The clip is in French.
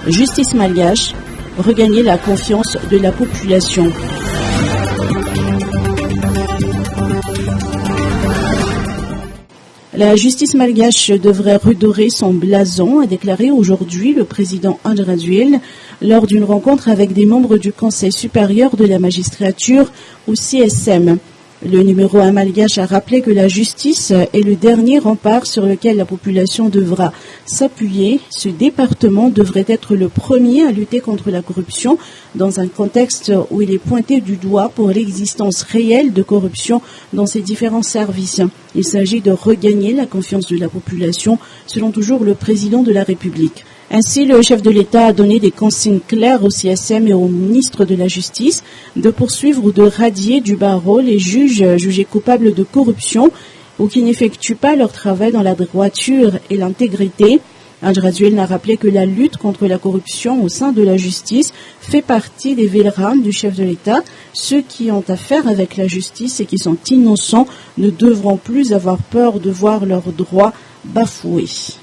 Justice malgache, regagner la confiance de la population. La justice malgache devrait redorer son blason, a déclaré aujourd'hui le président André Rajoelina lors d'une rencontre avec des membres du Conseil supérieur de la magistrature ou CSM. Le numéro 1 malgache a rappelé que la justice est le dernier rempart sur lequel la population devra s'appuyer. Ce département devrait être le premier à lutter contre la corruption dans un contexte où il est pointé du doigt pour l'existence réelle de corruption dans ses différents services. Il s'agit de regagner la confiance de la population, selon toujours le président de la République. Ainsi, le chef de l'État a donné des consignes claires au CSM et au ministre de la Justice de poursuivre ou de radier du barreau les juges jugés coupables de corruption ou qui n'effectuent pas leur travail dans la droiture et l'intégrité. André Rajoelina a rappelé que la lutte contre la corruption au sein de la justice fait partie des vélerames du chef de l'État. Ceux qui ont affaire avec la justice et qui sont innocents ne devront plus avoir peur de voir leurs droits bafoués.